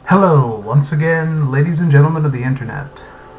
Hello, once again, ladies and gentlemen of the internet.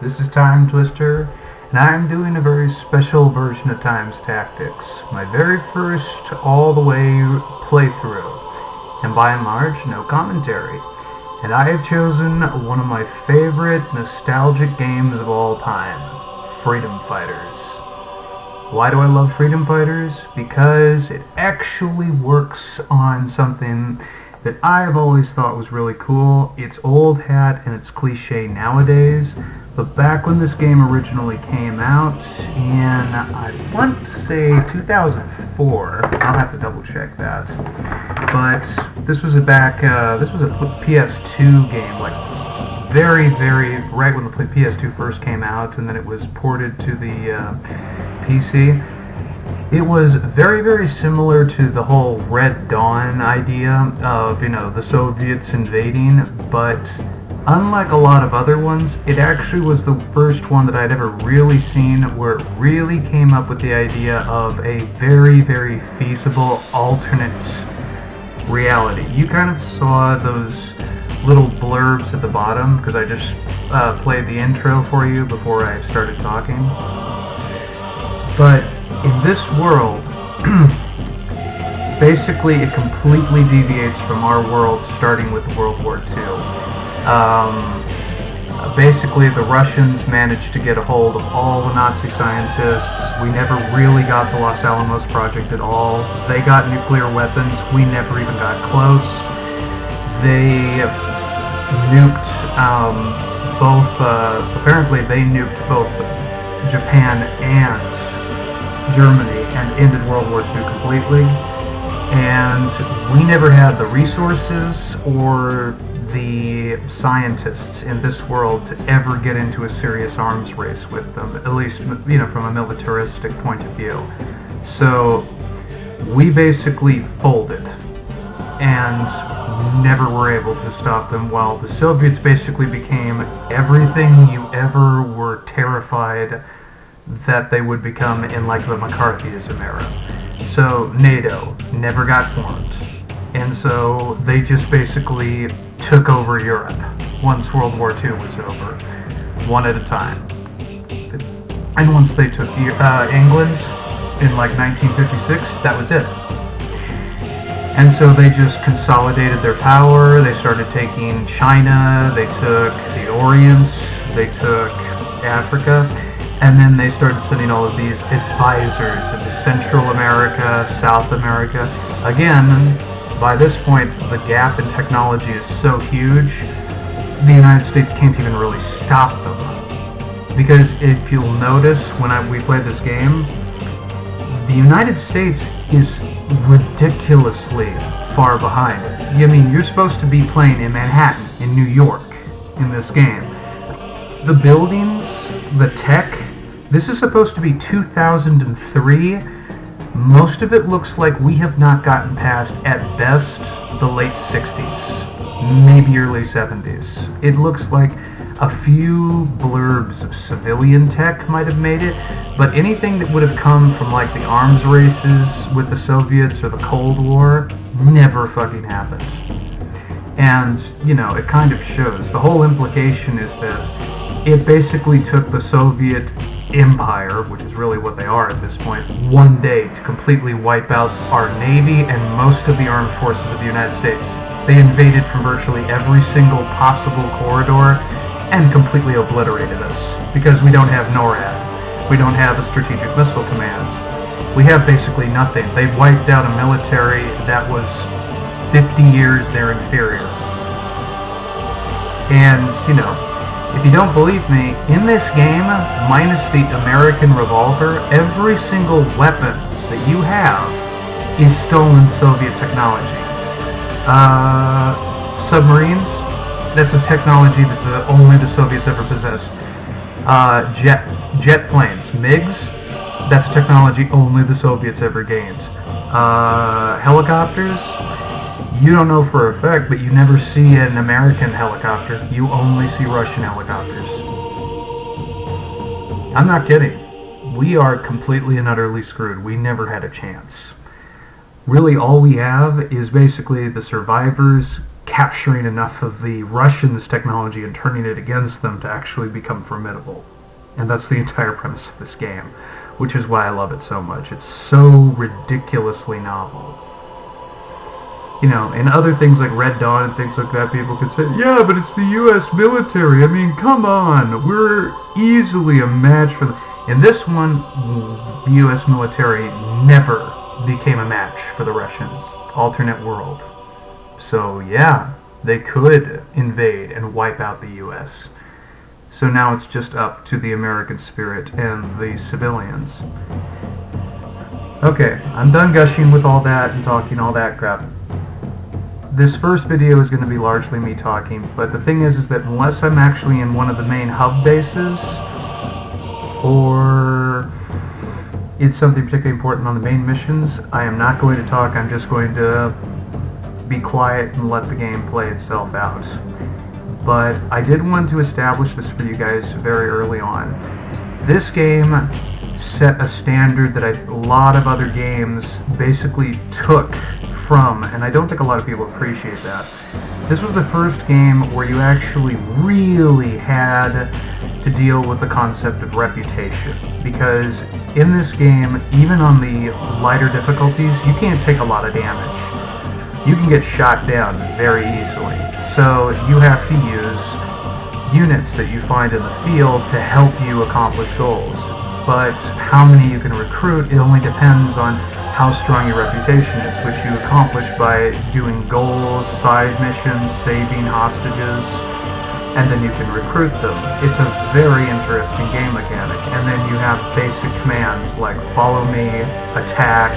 This is Time Twister, and I'm doing a very special version of Time's Tactics. My very first all-the-way playthrough, and by and large, no commentary. And I have chosen one of my favorite nostalgic games of all time, Freedom Fighters. Why do I love Freedom Fighters? Because it actually works on something that I've always thought was really cool. It's old hat and it's cliche nowadays, but back when this game originally came out in, I want to say 2004, I'll have to double check that, but this was a PS2 game, like very right when the PS2 first came out, and then it was ported to the PC. It was very similar to the whole Red Dawn idea of, the Soviets invading, but unlike a lot of other ones, it actually was the first one that I'd ever really seen where it really came up with the idea of a very feasible alternate reality. You kind of saw those little blurbs at the bottom, because I just played the intro for you before I started talking. But in this world, basically it completely deviates from our world, starting with World War II. Basically, the Russians managed to get a hold of all the Nazi scientists. We never really got the Los Alamos Project at all. They got nuclear weapons. We never even got close. They nuked apparently they nuked both Japan and Germany and ended World War II completely, and we never had the resources or the scientists in this world to ever get into a serious arms race with them, at least from a militaristic point of view. So we basically folded and never were able to stop them, while the Soviets basically became everything you ever were terrified that they would become in like the McCarthyism era. So NATO never got formed, and so they just basically took over Europe once World War II was over, one at a time. And once they took England in like 1956, that was it. And so they just consolidated their power. They started taking China, they took the Orient, they took Africa, and then they started sending all of these advisors into Central America, South America. Again, by this point, the gap in technology is so huge, the United States can't even really stop them. Because if you'll notice, when we played this game, the United States is ridiculously far behind. I mean, you're supposed to be playing in Manhattan, in New York, in this game. The buildings, the tech, this is supposed to be 2003. Most of it looks like we have not gotten past, at best, the late 60s, maybe early 70s. It looks like a few blurbs of civilian tech might have made it, but anything that would have come from like the arms races with the Soviets or the Cold War never fucking happened. And, it kind of shows. The whole implication is that it basically took the Soviet Empire, which is really what they are at this point, one day to completely wipe out our Navy and most of the armed forces of the United States. They invaded from virtually every single possible corridor and completely obliterated us, because we don't have NORAD. We don't have a Strategic Missile Command. We have basically nothing. They wiped out a military that was 50 years their inferior. And, if you don't believe me, in this game, minus the American revolver, every single weapon that you have is stolen Soviet technology. Submarines, that's a technology that only the Soviets ever possessed. Jet planes, MiGs, that's technology only the Soviets ever gained. Helicopters, you don't know for a fact, but you never see an American helicopter. You only see Russian helicopters. I'm not kidding. We are completely and utterly screwed. We never had a chance. Really, all we have is basically the survivors capturing enough of the Russians' technology and turning it against them to actually become formidable. And that's the entire premise of this game, which is why I love it so much. It's so ridiculously novel. You know, in other things like Red Dawn and things like that, people could say, yeah, but it's the U.S. military. I mean, come on. We're easily a match for them. In this one, the U.S. military never became a match for the Russians. Alternate world. So, yeah, they could invade and wipe out the U.S. So now it's just up to the American spirit and the civilians. Okay, I'm done gushing with all that and talking all that crap. This first video is going to be largely me talking, but the thing is that unless I'm actually in one of the main hub bases, or it's something particularly important on the main missions, I am not going to talk. I'm just going to be quiet and let the game play itself out. But I did want to establish this for you guys very early on. This game set a standard that a lot of other games basically took from, and I don't think a lot of people appreciate that. This was the first game where you actually really had to deal with the concept of reputation, because in this game, even on the lighter difficulties, you can't take a lot of damage. You can get shot down very easily, so you have to use units that you find in the field to help you accomplish goals. But how many you can recruit, it only depends on how strong your reputation is, which you accomplish by doing goals, side missions, saving hostages, and then you can recruit them. It's a very interesting game mechanic. And then you have basic commands like follow me, attack,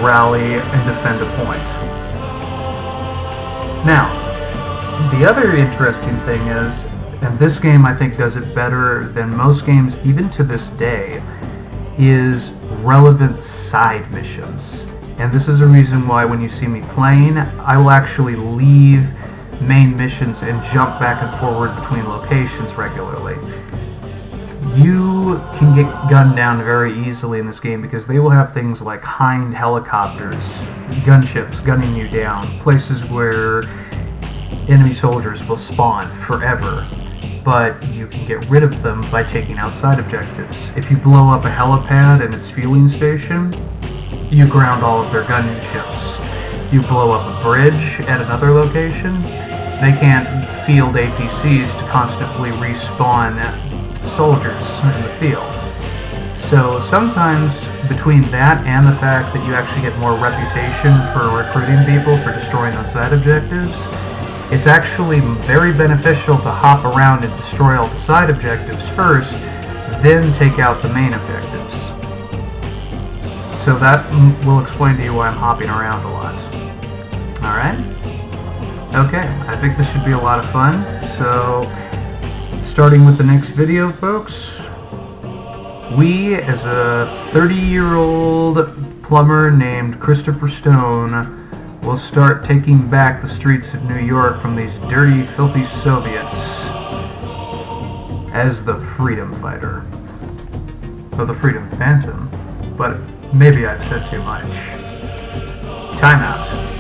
rally, and defend a point. Now, the other interesting thing is, and this game I think does it better than most games even to this day, is relevant side missions. And this is a reason why when you see me playing, I will actually leave main missions and jump back and forward between locations regularly. You can get gunned down very easily in this game because they will have things like Hind helicopters, gunships gunning you down, places where enemy soldiers will spawn forever, but you can get rid of them by taking out side objectives. If you blow up a helipad and its fueling station, you ground all of their gunships. You blow up a bridge at another location, they can't field APCs to constantly respawn soldiers in the field. So sometimes between that and the fact that you actually get more reputation for recruiting people for destroying those side objectives, it's actually very beneficial to hop around and destroy all the side objectives first, then take out the main objectives. So that will explain to you why I'm hopping around a lot. Alright? Okay, I think this should be a lot of fun. So, starting with the next video, folks, we, as a 30-year-old plumber named Christopher Stone, will start taking back the streets of New York from these dirty, filthy Soviets as the Freedom Fighter. Or the Freedom Phantom. But maybe I've said too much. Time out.